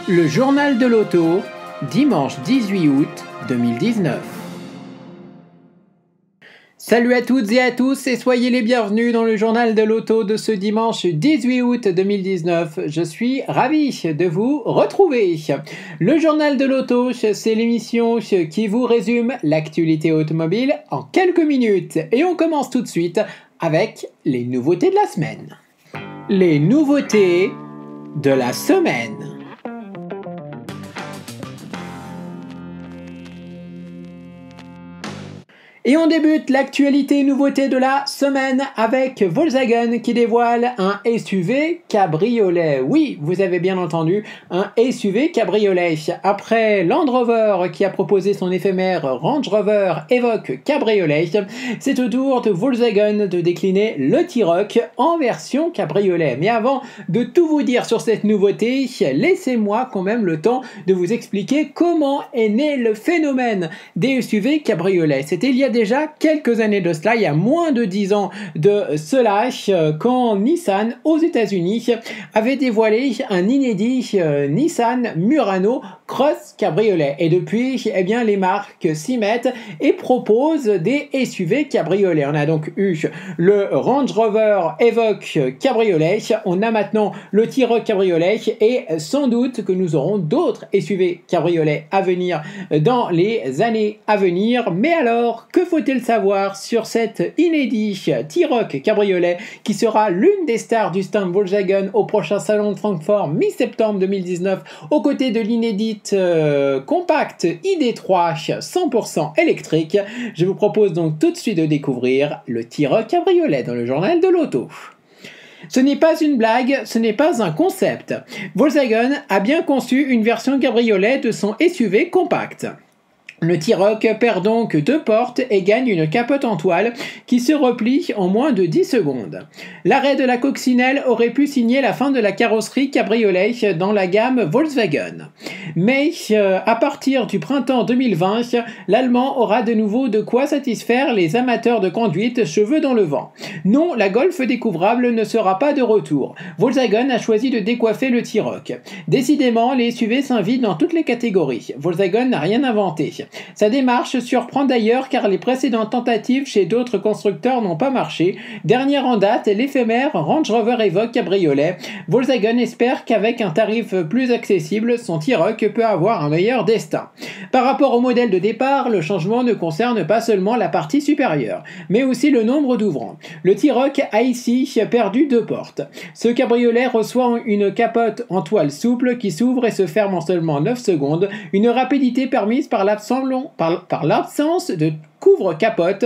Le journal de l'auto, dimanche 18 août 2019. Salut à toutes et à tous et soyez les bienvenus dans le journal de l'auto de ce dimanche 18 août 2019. Je suis ravi de vous retrouver. Le journal de l'auto, c'est l'émission qui vous résume l'actualité automobile en quelques minutes. Et on commence tout de suite avec les nouveautés de la semaine. Les nouveautés de la semaine. Et on débute l'actualité nouveauté de la semaine avec Volkswagen qui dévoile un SUV cabriolet. Oui, vous avez bien entendu, un SUV cabriolet. Après Land Rover qui a proposé son éphémère Range Rover Evoque cabriolet, c'est au tour de Volkswagen de décliner le T-Roc en version cabriolet. Mais avant de tout vous dire sur cette nouveauté, laissez-moi quand même le temps de vous expliquer comment est né le phénomène des SUV cabriolets. C'était il y a déjà quelques années de cela, il y a moins de 10 ans de cela, quand Nissan aux États-Unis avait dévoilé un inédit Nissan Murano Cross Cabriolet. Et depuis, eh bien, les marques s'y mettent et proposent des SUV cabriolets. On a donc eu le Range Rover Evoque Cabriolet, on a maintenant le T-Roc Cabriolet et sans doute que nous aurons d'autres SUV cabriolets à venir dans les années à venir. Mais alors, que faut-il savoir sur cet inédit T-Roc Cabriolet qui sera l'une des stars du stand Volkswagen au prochain salon de Francfort mi-septembre 2019 aux côtés de l'inédite compacte ID3 100% électrique. Je vous propose donc tout de suite de découvrir le T-Roc Cabriolet dans le journal de l'auto. Ce n'est pas une blague, ce n'est pas un concept. Volkswagen a bien conçu une version cabriolet de son SUV compact. Le T-Roc perd donc 2 portes et gagne une capote en toile qui se replie en moins de 10 secondes. L'arrêt de la coccinelle aurait pu signer la fin de la carrosserie cabriolet dans la gamme Volkswagen. Mais à partir du printemps 2020, l'Allemand aura de nouveau de quoi satisfaire les amateurs de conduite cheveux dans le vent. Non, la Golf découvrable ne sera pas de retour. Volkswagen a choisi de décoiffer le T-Roc. Décidément, les SUV s'invitent dans toutes les catégories. Volkswagen n'a rien inventé. Sa démarche surprend d'ailleurs car les précédentes tentatives chez d'autres constructeurs n'ont pas marché. Dernière en date, l'éphémère Range Rover Evoque Cabriolet. Volkswagen espère qu'avec un tarif plus accessible, son T-Roc peut avoir un meilleur destin. Par rapport au modèle de départ, le changement ne concerne pas seulement la partie supérieure, mais aussi le nombre d'ouvrants. Le T-Roc a ici perdu 2 portes. Ce cabriolet reçoit une capote en toile souple qui s'ouvre et se ferme en seulement 9 secondes, une rapidité permise par l'absence de couvre-capote.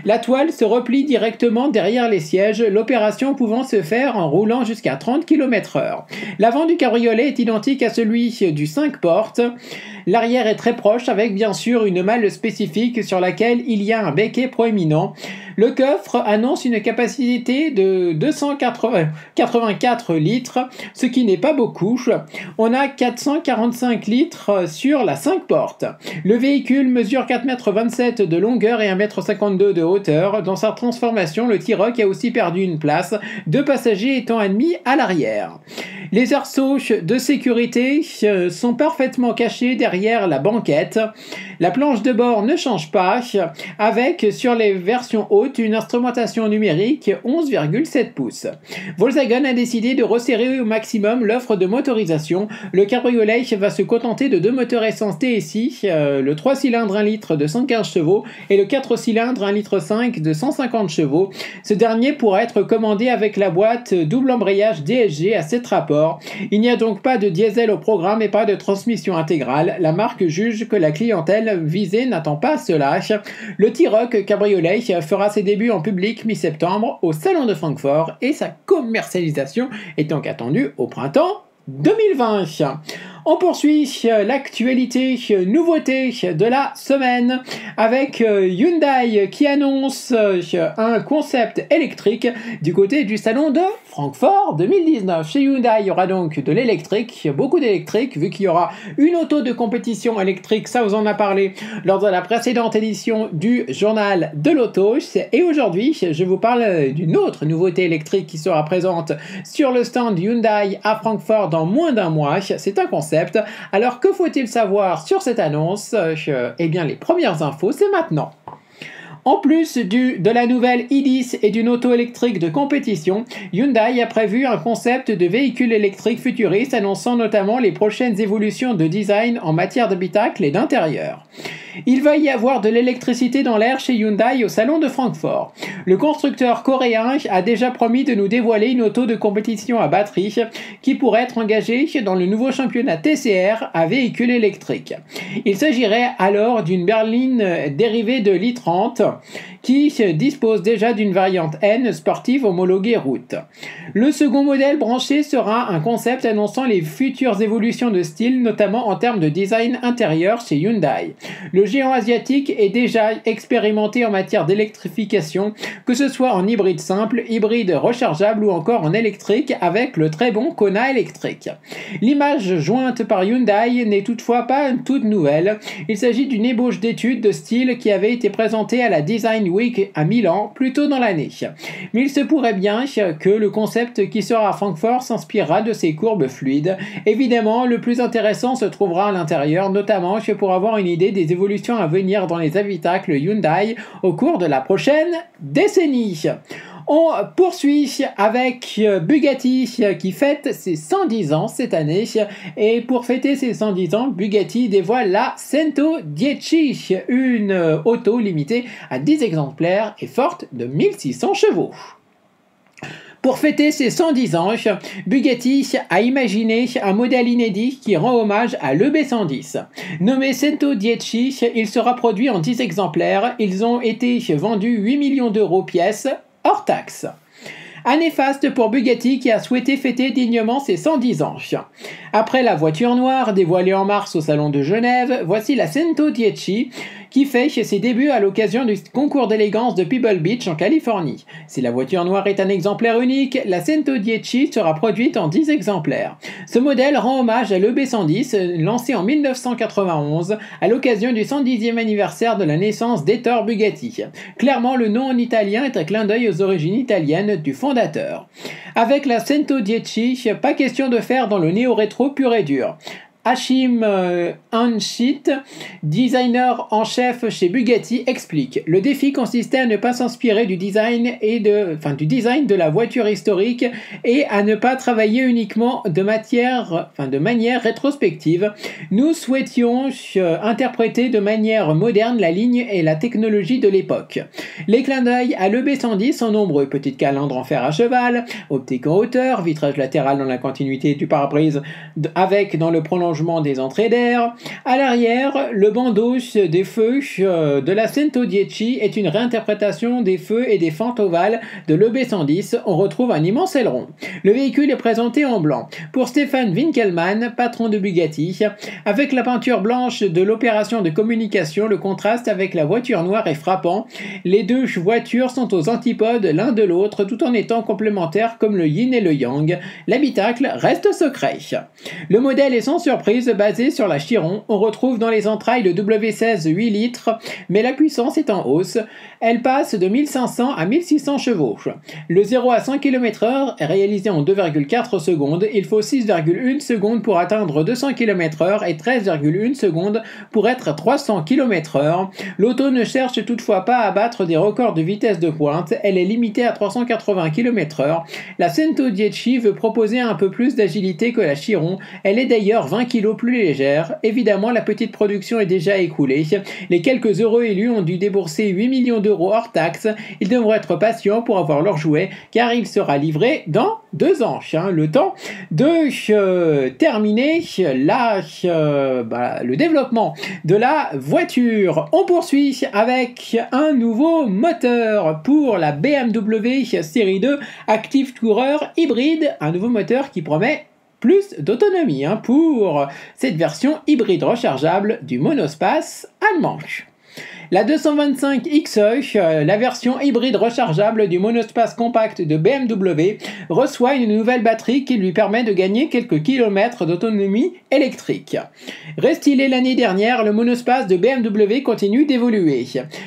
La toile se replie directement derrière les sièges, l'opération pouvant se faire en roulant jusqu'à 30 km/h. L'avant du cabriolet est identique à celui du 5 portes. L'arrière est très proche avec bien sûr une malle spécifique sur laquelle il y a un becquet proéminent. Le coffre annonce une capacité de 284 litres, ce qui n'est pas beaucoup. On a 445 litres sur la 5 portes. Le véhicule mesure 4,27 m de longueur et 1,52 m de hauteur. Dans sa transformation, le T-Roc a aussi perdu une place, 2 passagers étant admis à l'arrière. Les arceaux de sécurité sont parfaitement cachés derrière la banquette. La planche de bord ne change pas, avec sur les versions hautes une instrumentation numérique 11,7 pouces. Volkswagen a décidé de resserrer au maximum l'offre de motorisation. Le cabriolet va se contenter de 2 moteurs essence TSI, le 3 cylindres 1 litre de 115 chevaux et le 4 cylindres 1 litre 5 de 150 chevaux. Ce dernier pourra être commandé avec la boîte double embrayage DSG à 7 rapports. Il n'y a donc pas de diesel au programme et pas de transmission intégrale. La marque juge que la clientèle visée n'attend pas cela. Le T-Roc cabriolet fera ses débuts en public mi-septembre au salon de Francfort et sa commercialisation est donc attendue au printemps 2020. On poursuit l'actualité nouveauté de la semaine avec Hyundai qui annonce un concept électrique du côté du salon de Francfort 2019. Chez Hyundai, il y aura donc de l'électrique, beaucoup d'électrique, vu qu'il y aura une auto de compétition électrique, ça vous en a parlé lors de la précédente édition du journal de l'auto. Et aujourd'hui, je vous parle d'une autre nouveauté électrique qui sera présente sur le stand Hyundai à Francfort dans moins d'un mois. C'est un concept concept. Alors que faut-il savoir sur cette annonce? Eh bien les premières infos, c'est maintenant. En plus de la nouvelle i10 et d'une auto électrique de compétition, Hyundai a prévu un concept de véhicule électrique futuriste annonçant notamment les prochaines évolutions de design en matière d'habitacle et d'intérieur. Il va y avoir de l'électricité dans l'air chez Hyundai au salon de Francfort. Le constructeur coréen a déjà promis de nous dévoiler une auto de compétition à batterie qui pourrait être engagée dans le nouveau championnat TCR à véhicules électriques. Il s'agirait alors d'une berline dérivée de l'i30 qui dispose déjà d'une variante N sportive homologuée route. Le second modèle branché sera un concept annonçant les futures évolutions de style, notamment en termes de design intérieur chez Hyundai. Le géant asiatique est déjà expérimenté en matière d'électrification, que ce soit en hybride simple, hybride rechargeable ou encore en électrique avec le très bon Kona électrique. L'image jointe par Hyundai n'est toutefois pas toute nouvelle. Il s'agit d'une ébauche d'étude de style qui avait été présentée à la Design Week à Milan plus tôt dans l'année. Mais il se pourrait bien que le concept qui sera à Francfort s'inspirera de ces courbes fluides. Évidemment, le plus intéressant se trouvera à l'intérieur, notamment pour avoir une idée des évolutions à venir dans les habitacles Hyundai au cours de la prochaine décennie. On poursuit avec Bugatti qui fête ses 110 ans cette année. Et pour fêter ses 110 ans, Bugatti dévoile la 110, une auto limitée à 10 exemplaires et forte de 1600 chevaux. Pour fêter ses 110 ans, Bugatti a imaginé un modèle inédit qui rend hommage à l'EB110. Nommé 110, il sera produit en 10 exemplaires. Ils ont été vendus 8 millions d'euros pièce, hors taxe. Année faste pour Bugatti qui a souhaité fêter dignement ses 110 ans. Après la voiture noire dévoilée en mars au salon de Genève, voici la 110 qui fait ses débuts à l'occasion du concours d'élégance de Pebble Beach en Californie. Si la voiture noire est un exemplaire unique, la 110 sera produite en 10 exemplaires. Ce modèle rend hommage à l'EB110, lancé en 1991 à l'occasion du 110e anniversaire de la naissance d'Ettore Bugatti. Clairement, le nom en italien est un clin d'œil aux origines italiennes du fondateur. Avec la 110, pas question de faire dans le néo-rétro pur et dur. Hashim Anchit, designer en chef chez Bugatti, explique: le défi consistait à ne pas s'inspirer du design de la voiture historique et à ne pas travailler uniquement de manière rétrospective. Nous souhaitions interpréter de manière moderne la ligne et la technologie de l'époque. Les clins d'œil à l'EB110 sont nombreux: petite calandre en fer à cheval, optique en hauteur, vitrage latéral dans la continuité du pare-brise avec dans le prolongement des entrées d'air. À l'arrière, le bandeau des feux de la 110 est une réinterprétation des feux et des fentes ovales de l'EB110. On retrouve un immense aileron. Le véhicule est présenté en blanc. Pour Stefan Winkelmann, patron de Bugatti, avec la peinture blanche de l'opération de communication, le contraste avec la voiture noire est frappant. Les deux voitures sont aux antipodes l'un de l'autre tout en étant complémentaires comme le yin et le yang. L'habitacle reste secret. Le modèle est sans surprise basé sur la Chiron. On retrouve dans les entrailles le W16 8 litres, mais la puissance est en hausse. Elle passe de 1500 à 1600 chevaux. Le 0 à 100 km/h est réalisé en 2,4 secondes. Il faut 6,1 secondes pour atteindre 200 km/h et 13,1 secondes pour être à 300 km/h. L'auto ne cherche toutefois pas à battre des records de vitesse de pointe. Elle est limitée à 380 km/h. La 110 veut proposer un peu plus d'agilité que la Chiron. Elle est d'ailleurs 20 kg plus légère. Évidemment, la petite production est déjà écoulée. Les quelques heureux élus ont dû débourser 8 millions d'euros hors taxe. Ils devront être patients pour avoir leur jouet, car il sera livré dans 2 ans. Le temps de terminer le développement de la voiture. On poursuit avec un nouveau moteur pour la BMW série 2 Active Tourer hybride. Un nouveau moteur qui promet plus d'autonomie pour cette version hybride rechargeable du monospace allemand. La 225xe, la version hybride rechargeable du monospace compact de BMW, reçoit une nouvelle batterie qui lui permet de gagner quelques kilomètres d'autonomie électrique. Restylé l'année dernière, le monospace de BMW continue d'évoluer.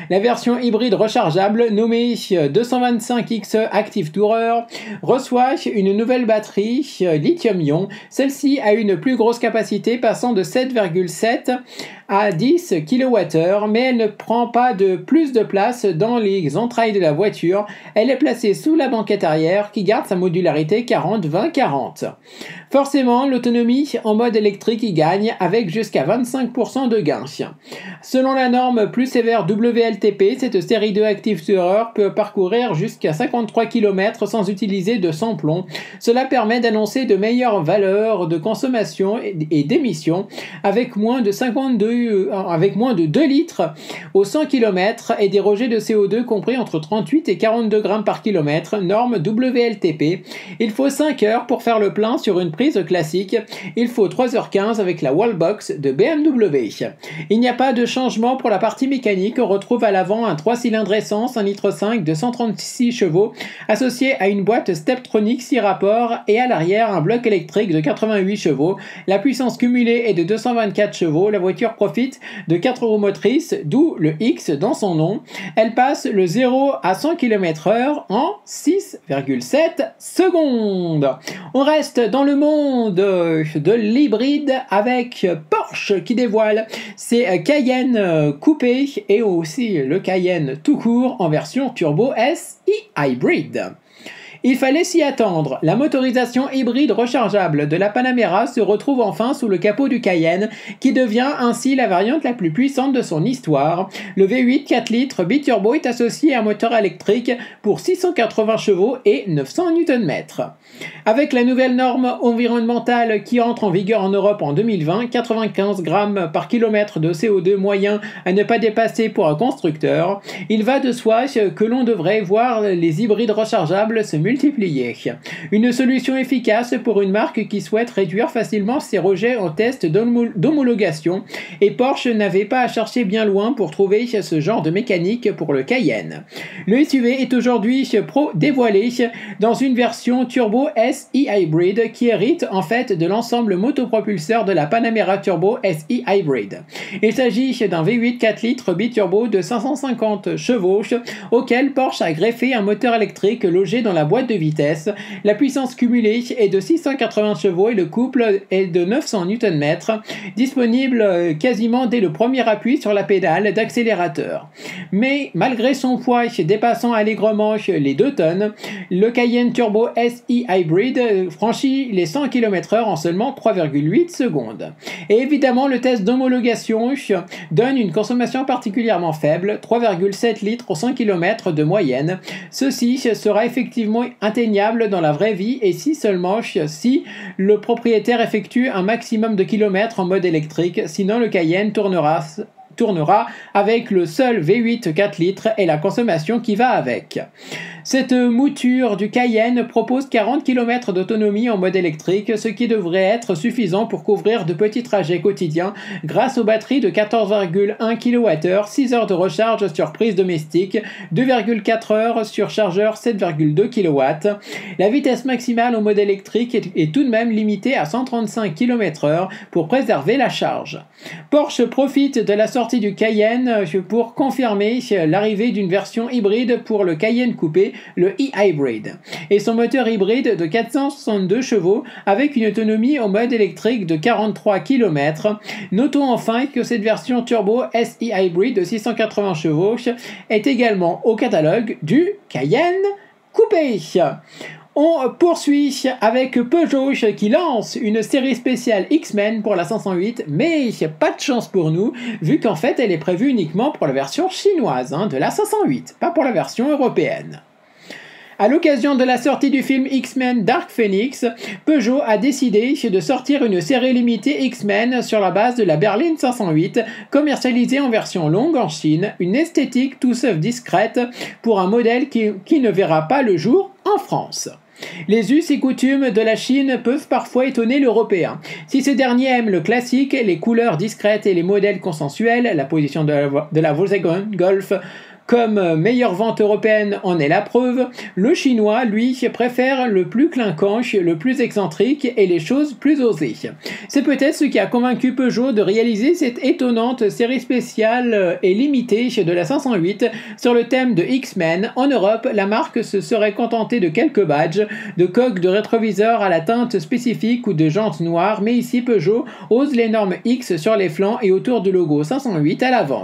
La version hybride rechargeable nommée 225xe Active Tourer reçoit une nouvelle batterie lithium-ion. Celle-ci a une plus grosse capacité passant de 7,7 à 10 kWh, mais elle ne prend pas de plus de place dans les entrailles de la voiture. Elle est placée sous la banquette arrière qui garde sa modularité 40-20-40. Forcément, l'autonomie en mode électrique y gagne avec jusqu'à 25% de gain. Selon la norme plus sévère WLTP, cette série 2 Active Tourer peut parcourir jusqu'à 53 km sans utiliser de sans-plomb. Cela permet d'annoncer de meilleures valeurs de consommation et d'émissions avec moins de 2 litres au 100 km et des rejets de CO2 compris entre 38 et 42 grammes par kilomètre, norme WLTP. Il faut 5 heures pour faire le plein sur une prise classique. Il faut 3h15 avec la Wallbox de BMW. Il n'y a pas de changement pour la partie mécanique. On retrouve à l'avant un 3 cylindres essence 1,5 litre de 136 chevaux associé à une boîte Steptronic 6 rapports et à l'arrière un bloc électrique de 88 chevaux. La puissance cumulée est de 224 chevaux. La voiture profite de 4 roues motrices, d'où le X dans son nom. Elle passe le 0 à 100 km/h en 6,7 secondes. On reste dans le monde de l'hybride avec Porsche qui dévoile ses Cayenne coupé et aussi le Cayenne tout court en version Turbo S e-Hybrid. Il fallait s'y attendre. La motorisation hybride rechargeable de la Panamera se retrouve enfin sous le capot du Cayenne, qui devient ainsi la variante la plus puissante de son histoire. Le V8 4 litres biturbo est associé à un moteur électrique pour 680 chevaux et 900 Nm. Avec la nouvelle norme environnementale qui entre en vigueur en Europe en 2020, 95 grammes par kilomètre de CO2 moyen à ne pas dépasser pour un constructeur, il va de soi que l'on devrait voir les hybrides rechargeables se multiplier. Une solution efficace pour une marque qui souhaite réduire facilement ses rejets en test d'homologation, et Porsche n'avait pas à chercher bien loin pour trouver ce genre de mécanique pour le Cayenne. Le SUV est aujourd'hui dévoilé dans une version Turbo S e-Hybrid qui hérite en fait de l'ensemble motopropulseur de la Panamera Turbo S e-Hybrid. Il s'agit d'un V8 4 litres biturbo de 550 chevaux auquel Porsche a greffé un moteur électrique logé dans la boîte de vitesse. La puissance cumulée est de 680 chevaux et le couple est de 900 Nm, disponible quasiment dès le premier appui sur la pédale d'accélérateur. Mais malgré son poids dépassant allègrement les 2 tonnes, le Cayenne Turbo S e-Hybrid franchit les 100 km/h en seulement 3,8 secondes. Et évidemment, le test d'homologation donne une consommation particulièrement faible, 3,7 litres au 100 km de moyenne. Ceci sera effectivement atteignable dans la vraie vie et si seulement si le propriétaire effectue un maximum de kilomètres en mode électrique, sinon le Cayenne tournera avec le seul V8 4 litres et la consommation qui va avec. Cette mouture du Cayenne propose 40 km d'autonomie en mode électrique, ce qui devrait être suffisant pour couvrir de petits trajets quotidiens grâce aux batteries de 14,1 kWh, 6 heures de recharge sur prise domestique, 2,4 heures sur chargeur 7,2 kW. La vitesse maximale en mode électrique est tout de même limitée à 135 km/h pour préserver la charge. Porsche profite de la sortie du Cayenne pour confirmer l'arrivée d'une version hybride pour le Cayenne coupé, le e-Hybrid, et son moteur hybride de 462 chevaux avec une autonomie en mode électrique de 43 km. Notons enfin que cette version Turbo S e-Hybrid de 680 chevaux est également au catalogue du Cayenne coupé. On poursuit avec Peugeot qui lance une série spéciale X-Men pour la 508, mais pas de chance pour nous, vu qu'en fait elle est prévue uniquement pour la version chinoise de la 508, pas pour la version européenne. À l'occasion de la sortie du film X-Men Dark Phoenix, Peugeot a décidé de sortir une série limitée X-Men sur la base de la berline 508, commercialisée en version longue en Chine, une esthétique tout sauf discrète pour un modèle qui ne verra pas le jour en France. Les us et coutumes de la Chine peuvent parfois étonner l'Européen. Si ce dernier aime le classique, les couleurs discrètes et les modèles consensuels, la position de la Volkswagen Golf comme meilleure vente européenne en est la preuve, le chinois, lui, préfère le plus clinquant, le plus excentrique et les choses plus osées. C'est peut-être ce qui a convaincu Peugeot de réaliser cette étonnante série spéciale et limitée de la 508 sur le thème de X-Men. En Europe, la marque se serait contentée de quelques badges, de coques de rétroviseurs à la teinte spécifique ou de jantes noires, mais ici Peugeot ose l'énorme X sur les flancs et autour du logo 508 à l'avant.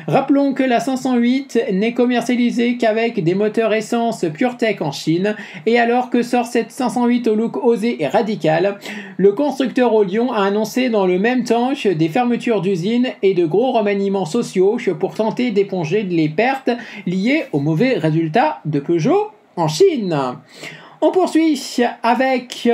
Rappelons que la 508 n'est commercialisée qu'avec des moteurs essence PureTech en Chine, et alors que sort cette 508 au look osé et radical, le constructeur au Lyon a annoncé dans le même temps des fermetures d'usines et de gros remaniements sociaux pour tenter d'éponger les pertes liées aux mauvais résultats de Peugeot en Chine. On poursuit avec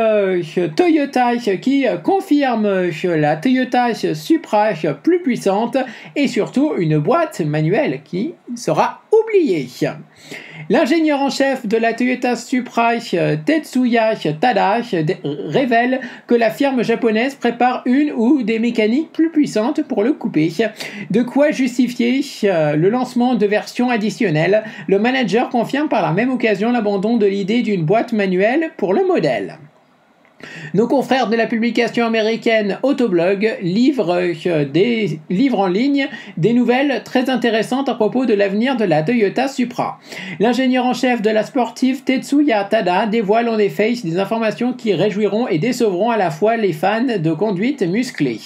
Toyota qui confirme la Toyota Supra plus puissante et surtout une boîte manuelle qui sera oubliée. L'ingénieur en chef de la Toyota Supra, Tetsuya Tada, révèle que la firme japonaise prépare une ou des mécaniques plus puissantes pour le coupé. De quoi justifier le lancement de versions additionnelles. Le manager confirme par la même occasion l'abandon de l'idée d'une boîte manuelle pour le modèle. Nos confrères de la publication américaine Autoblog livrent en ligne des nouvelles très intéressantes à propos de l'avenir de la Toyota Supra. L'ingénieur en chef de la sportive Tetsuya Tada dévoile en effet des informations qui réjouiront et décevront à la fois les fans de conduite musclée.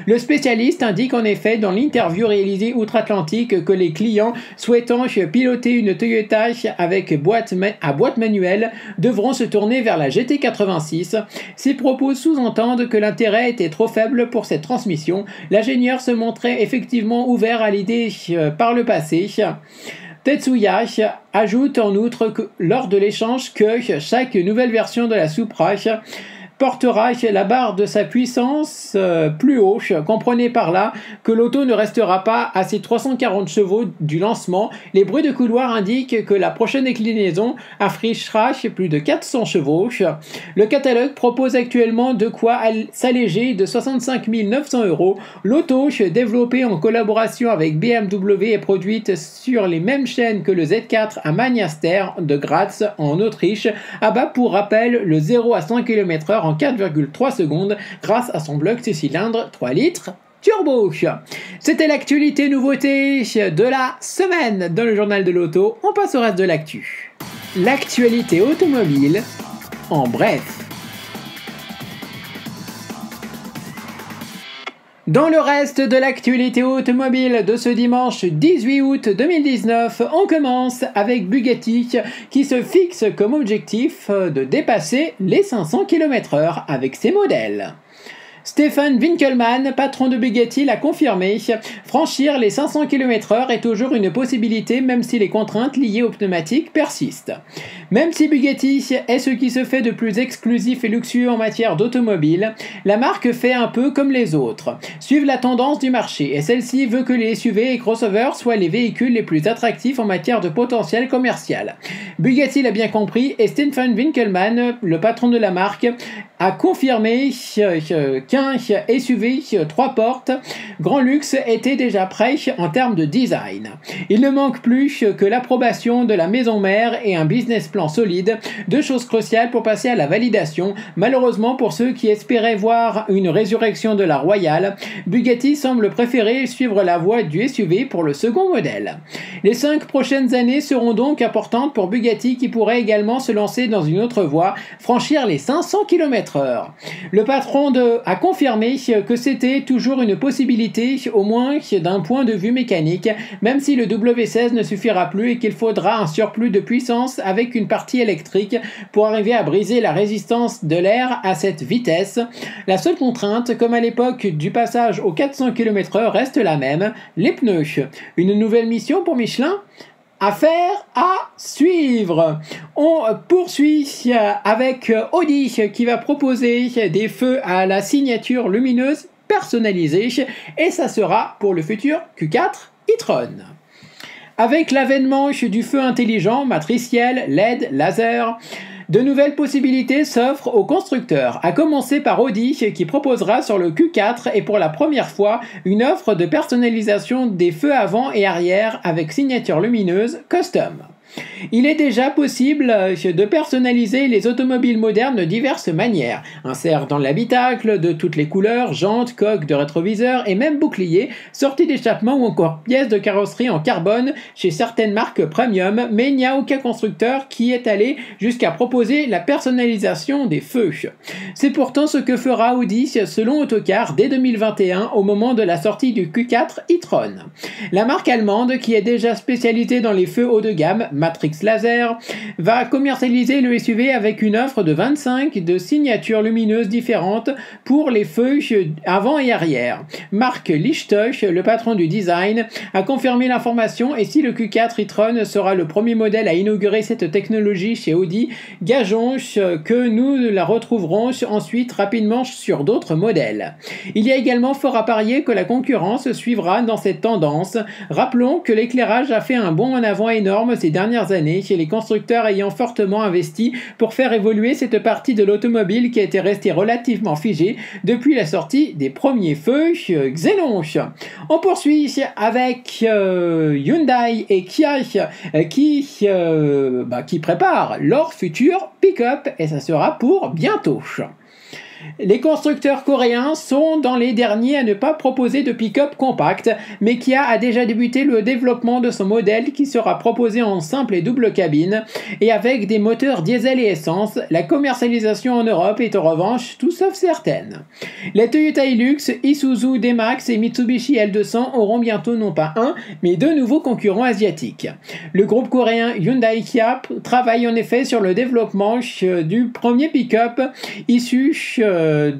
Le spécialiste indique en effet dans l'interview réalisée outre-Atlantique que les clients souhaitant piloter une Toyota avec boîte manuelle devront se tourner vers la GT86. Ces propos sous-entendent que l'intérêt était trop faible pour cette transmission. L'ingénieur se montrait effectivement ouvert à l'idée par le passé. Tetsuya ajoute en outre lors de l'échange que chaque nouvelle version de la Supra portera la barre de sa puissance plus haut. Comprenez par là que l'auto ne restera pas à ses 340 chevaux du lancement. Les bruits de couloir indiquent que la prochaine déclinaison affichera plus de 400 chevaux. Le catalogue propose actuellement de quoi s'alléger de 65 900 €. L'auto, développée en collaboration avec BMW, est produite sur les mêmes chaînes que le Z4 à Magnaster de Graz en Autriche, abat pour rappel le 0 à 100 km/h en 4,3 secondes grâce à son bloc 6 cylindres 3 litres turbo. C'était l'actualité nouveauté de la semaine dans le journal de l'auto. On passe au reste de l'actu. L'actualité automobile en bref. Dans le reste de l'actualité automobile de ce dimanche 18 août 2019, on commence avec Bugatti qui se fixe comme objectif de dépasser les 500 km/h avec ses modèles. Stefan Winkelmann, patron de Bugatti, l'a confirmé. Franchir les 500 km/h est toujours une possibilité même si les contraintes liées aux pneumatiques persistent. Même si Bugatti est ce qui se fait de plus exclusif et luxueux en matière d'automobile, la marque fait un peu comme les autres, suivre la tendance du marché, et celle-ci veut que les SUV et crossovers soient les véhicules les plus attractifs en matière de potentiel commercial. Bugatti l'a bien compris et Stefan Winkelmann, le patron de la marque, a confirmé qu'un SUV 3 portes grand luxe était déjà prêt en termes de design. Il ne manque plus que l'approbation de la maison mère et un business plan solide, deux choses cruciales pour passer à la validation. Malheureusement pour ceux qui espéraient voir une résurrection de la Royale, Bugatti semble préférer suivre la voie du SUV pour le second modèle. Les 5 prochaines années seront donc importantes pour Bugatti qui pourrait également se lancer dans une autre voie, franchir les 500 km/h. Le patron a confirmé que c'était toujours une possibilité, au moins d'un point de vue mécanique, même si le W16 ne suffira plus et qu'il faudra un surplus de puissance avec une partie électrique pour arriver à briser la résistance de l'air à cette vitesse. La seule contrainte, comme à l'époque du passage aux 400 km/h, reste la même, les pneus. Une nouvelle mission pour Michelin ? Affaire à suivre. On poursuit avec Audi qui va proposer des feux à la signature lumineuse personnalisée et ça sera pour le futur Q4 e-tron. Avec l'avènement du feu intelligent, matriciel, LED, laser, De nouvelles possibilités s'offrent aux constructeurs, à commencer par Audi qui proposera sur le Q4 et pour la première fois une offre de personnalisation des feux avant et arrière avec signature lumineuse custom. Il est déjà possible de personnaliser les automobiles modernes de diverses manières. Insert dans l'habitacle de toutes les couleurs, jantes, coques de rétroviseurs et même boucliers, sorties d'échappement ou encore pièces de carrosserie en carbone chez certaines marques premium, mais il n'y a aucun constructeur qui est allé jusqu'à proposer la personnalisation des feux. C'est pourtant ce que fera Audi selon Autocar dès 2021 au moment de la sortie du Q4 e-tron. La marque allemande, qui est déjà spécialisée dans les feux haut de gamme, Matrix Laser, va commercialiser le SUV avec une offre de 25 de signatures lumineuses différentes pour les feux avant et arrière. Marc Lichte, le patron du design, a confirmé l'information et si le Q4 e-tron sera le premier modèle à inaugurer cette technologie chez Audi, gageons que nous la retrouverons ensuite rapidement sur d'autres modèles. Il y a également fort à parier que la concurrence suivra dans cette tendance. Rappelons que l'éclairage a fait un bond en avant énorme ces dernières années, chez les constructeurs ayant fortement investi pour faire évoluer cette partie de l'automobile qui était restée relativement figée depuis la sortie des premiers feux Xenon. On poursuit avec Hyundai et Kia qui préparent leur futur pick-up et ça sera pour bientôt. Les constructeurs coréens sont dans les derniers à ne pas proposer de pick-up compact, mais Kia a déjà débuté le développement de son modèle qui sera proposé en simple et double cabine et avec des moteurs diesel et essence. La commercialisation en Europe est en revanche tout sauf certaine. Les Toyota Hilux, Isuzu D-Max et Mitsubishi L200 auront bientôt non pas un, mais deux nouveaux concurrents asiatiques. Le groupe coréen Hyundai Kia travaille en effet sur le développement du premier pick-up issu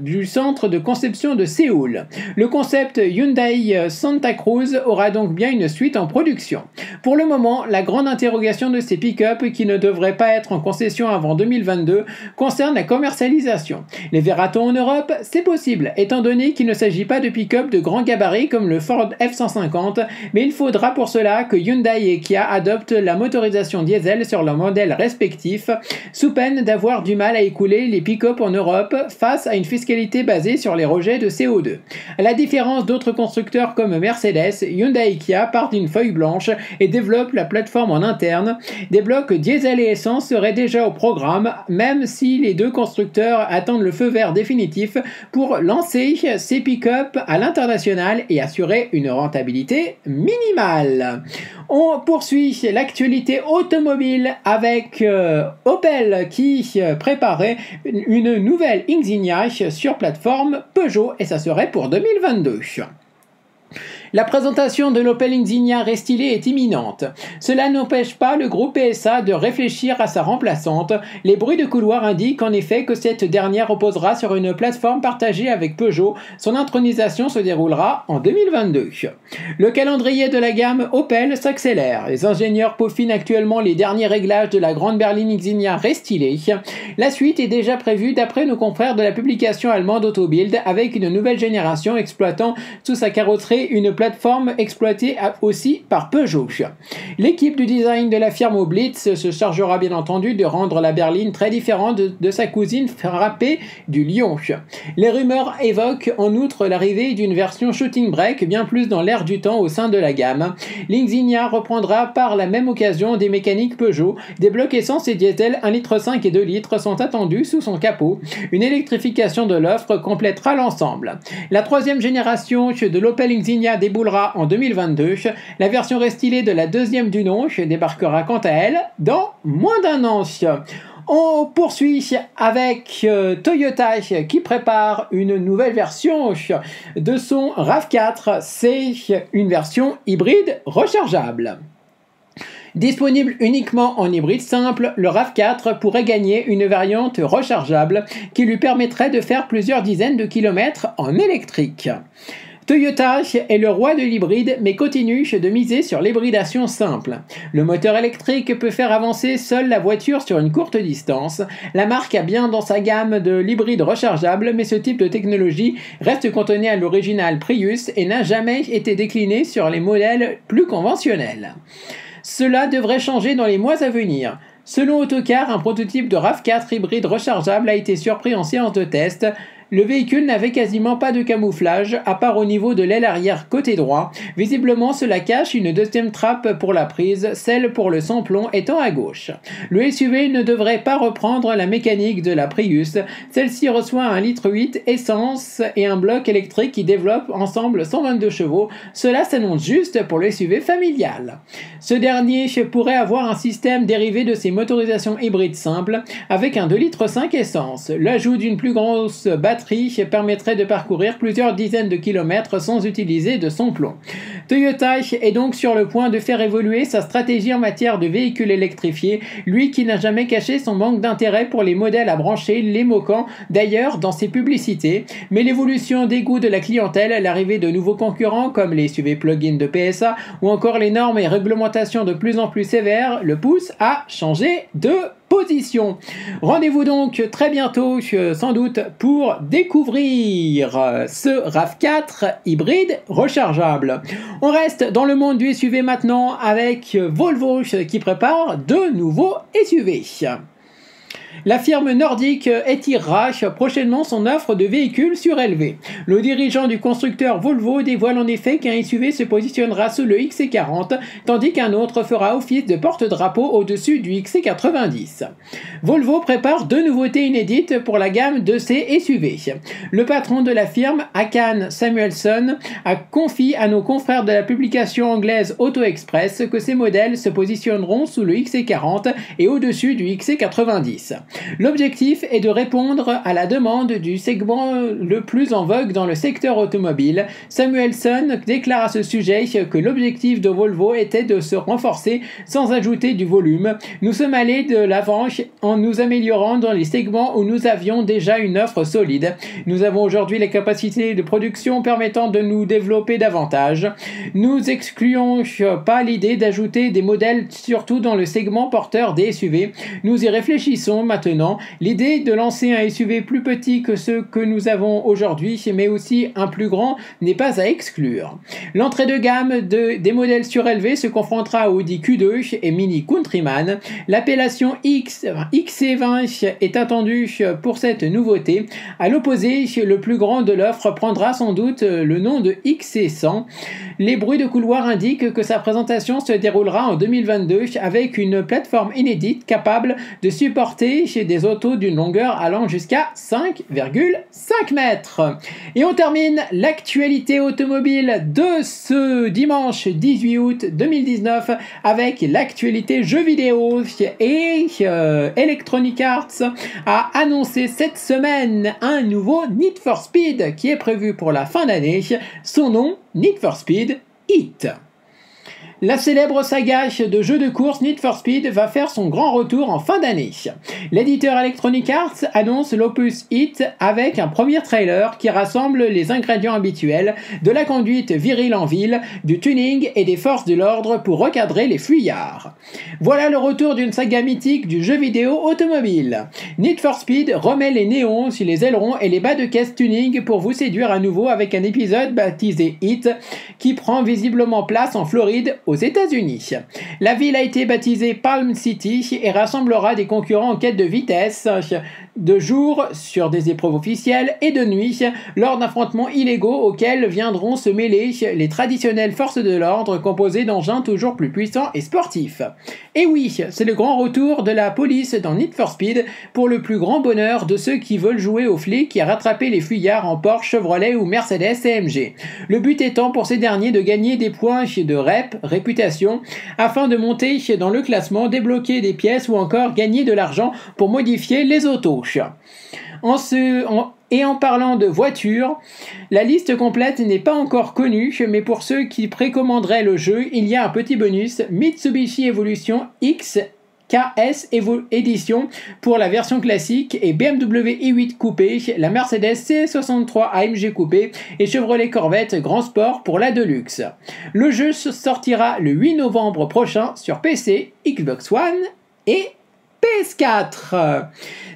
du centre de conception de Séoul. Le concept Hyundai Santa Cruz aura donc bien une suite en production. Pour le moment, la grande interrogation de ces pick-up qui ne devraient pas être en concession avant 2022 concerne la commercialisation. Les verra-t-on en Europe? C'est possible, étant donné qu'il ne s'agit pas de pick-up de grand gabarit comme le Ford F-150, mais il faudra pour cela que Hyundai et Kia adoptent la motorisation diesel sur leurs modèles respectifs, sous peine d'avoir du mal à écouler les pick-up en Europe face à une fiscalité basée sur les rejets de CO2. À la différence d'autres constructeurs comme Mercedes, Hyundai et Kia partent d'une feuille blanche et développent la plateforme en interne. Des blocs diesel et essence seraient déjà au programme, même si les deux constructeurs attendent le feu vert définitif pour lancer ces pick-up à l'international et assurer une rentabilité minimale. On poursuit l'actualité automobile avec Opel qui préparait une nouvelle Insignia sur plateforme Peugeot et ça serait pour 2022. La présentation de l'Opel Insignia Restylée est imminente. Cela n'empêche pas le groupe PSA de réfléchir à sa remplaçante. Les bruits de couloir indiquent en effet que cette dernière reposera sur une plateforme partagée avec Peugeot. Son intronisation se déroulera en 2022. Le calendrier de la gamme Opel s'accélère. Les ingénieurs peaufinent actuellement les derniers réglages de la grande berline Insignia Restylée. La suite est déjà prévue d'après nos confrères de la publication allemande Autobild avec une nouvelle génération exploitant sous sa carrosserie une plateforme exploitée aussi par Peugeot. L'équipe du design de la firme Blitz se chargera bien entendu de rendre la berline très différente de sa cousine frappée du Lion. Les rumeurs évoquent en outre l'arrivée d'une version shooting brake bien plus dans l'air du temps au sein de la gamme. L'Insignia reprendra par la même occasion des mécaniques Peugeot. Des blocs essence et diesel 1,5 litre et 2 litres sont attendus sous son capot. Une électrification de l'offre complétera l'ensemble. La troisième génération de l'Opel Insignia déboulera en 2022. La version restylée de la deuxième du nom débarquera quant à elle dans moins d'un an. On poursuit avec Toyota qui prépare une nouvelle version de son RAV4. C'est une version hybride rechargeable. Disponible uniquement en hybride simple, le RAV4 pourrait gagner une variante rechargeable qui lui permettrait de faire plusieurs dizaines de kilomètres en électrique. Toyota est le roi de l'hybride mais continue de miser sur l'hybridation simple. Le moteur électrique peut faire avancer seule la voiture sur une courte distance. La marque a bien dans sa gamme de l'hybride rechargeable mais ce type de technologie reste cantonné à l'original Prius et n'a jamais été décliné sur les modèles plus conventionnels. Cela devrait changer dans les mois à venir. Selon Autocar, un prototype de RAV4 hybride rechargeable a été surpris en séance de test. Le véhicule n'avait quasiment pas de camouflage, à part au niveau de l'aile arrière côté droit. Visiblement, cela cache une deuxième trappe pour la prise, celle pour le sans-plomb étant à gauche. Le SUV ne devrait pas reprendre la mécanique de la Prius. Celle-ci reçoit un 1,8 litre essence et un bloc électrique qui développe ensemble 122 chevaux. Cela s'annonce juste pour le SUV familial. Ce dernier pourrait avoir un système dérivé de ses motorisations hybrides simples, avec un 2,5 litres essence. L'ajout d'une plus grosse batterie permettrait de parcourir plusieurs dizaines de kilomètres sans utiliser de sans-plomb. Toyota est donc sur le point de faire évoluer sa stratégie en matière de véhicules électrifiés, lui qui n'a jamais caché son manque d'intérêt pour les modèles à brancher, les moquant d'ailleurs dans ses publicités. Mais l'évolution des goûts de la clientèle, l'arrivée de nouveaux concurrents comme les SUV plug-in de PSA ou encore les normes et réglementations de plus en plus sévères le poussent à changer de position. Rendez-vous donc très bientôt, sans doute, pour découvrir ce RAV4 hybride rechargeable. On reste dans le monde du SUV maintenant avec Volvo qui prépare de nouveaux SUV. La firme nordique étirera prochainement son offre de véhicules surélevés. Le dirigeant du constructeur Volvo dévoile en effet qu'un SUV se positionnera sous le XC40, tandis qu'un autre fera office de porte-drapeau au-dessus du XC90. Volvo prépare deux nouveautés inédites pour la gamme de ses SUV. Le patron de la firme, Håkan Samuelsson, a confié à nos confrères de la publication anglaise Auto Express que ces modèles se positionneront sous le XC40 et au-dessus du XC90. L'objectif est de répondre à la demande du segment le plus en vogue dans le secteur automobile. Samuelsson déclare à ce sujet que l'objectif de Volvo était de se renforcer sans ajouter du volume. Nous sommes allés de l'avant en nous améliorant dans les segments où nous avions déjà une offre solide. Nous avons aujourd'hui les capacités de production permettant de nous développer davantage. Nous excluons pas l'idée d'ajouter des modèles surtout dans le segment porteur des SUV. Nous y réfléchissons maintenant. L'idée de lancer un SUV plus petit que ceux que nous avons aujourd'hui, mais aussi un plus grand, n'est pas à exclure. L'entrée de gamme des modèles surélevés se confrontera à Audi Q2 et Mini Countryman. L'appellation XC20 est attendue pour cette nouveauté. À l'opposé, le plus grand de l'offre prendra sans doute le nom de XC100. Les bruits de couloir indiquent que sa présentation se déroulera en 2022 avec une plateforme inédite capable de supporter des autos d'une longueur allant jusqu'à 5,5 mètres. Et on termine l'actualité automobile de ce dimanche 18 août 2019 avec l'actualité jeux vidéo et Electronic Arts a annoncé cette semaine un nouveau Need for Speed qui est prévu pour la fin d'année. Son nom, Need for Speed Heat. La célèbre saga de jeux de course Need for Speed va faire son grand retour en fin d'année. L'éditeur Electronic Arts annonce l'opus Heat avec un premier trailer qui rassemble les ingrédients habituels de la conduite virile en ville, du tuning et des forces de l'ordre pour recadrer les fuyards. Voilà le retour d'une saga mythique du jeu vidéo automobile. Need for Speed remet les néons sur les ailerons et les bas de caisse tuning pour vous séduire à nouveau avec un épisode baptisé Heat qui prend visiblement place en Floride aux États-Unis. La ville a été baptisée Palm City et rassemblera des concurrents en quête de vitesse de jour sur des épreuves officielles et de nuit lors d'affrontements illégaux auxquels viendront se mêler les traditionnelles forces de l'ordre composées d'engins toujours plus puissants et sportifs. Et oui, c'est le grand retour de la police dans Need for Speed pour le plus grand bonheur de ceux qui veulent jouer aux flics et rattraper les fuyards en Porsche, Chevrolet ou Mercedes AMG. Le but étant pour ces derniers de gagner des points de réputation afin de monter dans le classement, débloquer des pièces ou encore gagner de l'argent pour modifier les autos. En parlant de voitures, la liste complète n'est pas encore connue, mais pour ceux qui précommanderaient le jeu, il y a un petit bonus Mitsubishi Evolution X KS Edition pour la version classique et BMW i8 Coupé, la Mercedes C63 AMG Coupé et Chevrolet Corvette Grand Sport pour la Deluxe. Le jeu sortira le 8 novembre prochain sur PC, Xbox One et PS4.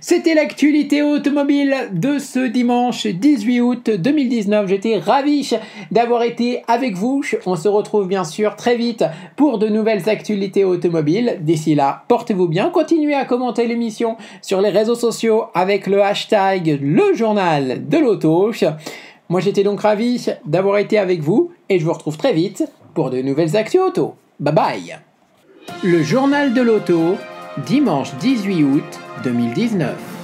C'était l'actualité automobile de ce dimanche 18 août 2019. J'étais ravi d'avoir été avec vous. On se retrouve bien sûr très vite pour de nouvelles actualités automobiles. D'ici là, portez-vous bien. Continuez à commenter l'émission sur les réseaux sociaux avec le hashtag Le Journal de l'Auto. Moi, j'étais donc ravi d'avoir été avec vous et je vous retrouve très vite pour de nouvelles actus auto. Bye bye. Le Journal de l'Auto, dimanche 18 août 2019.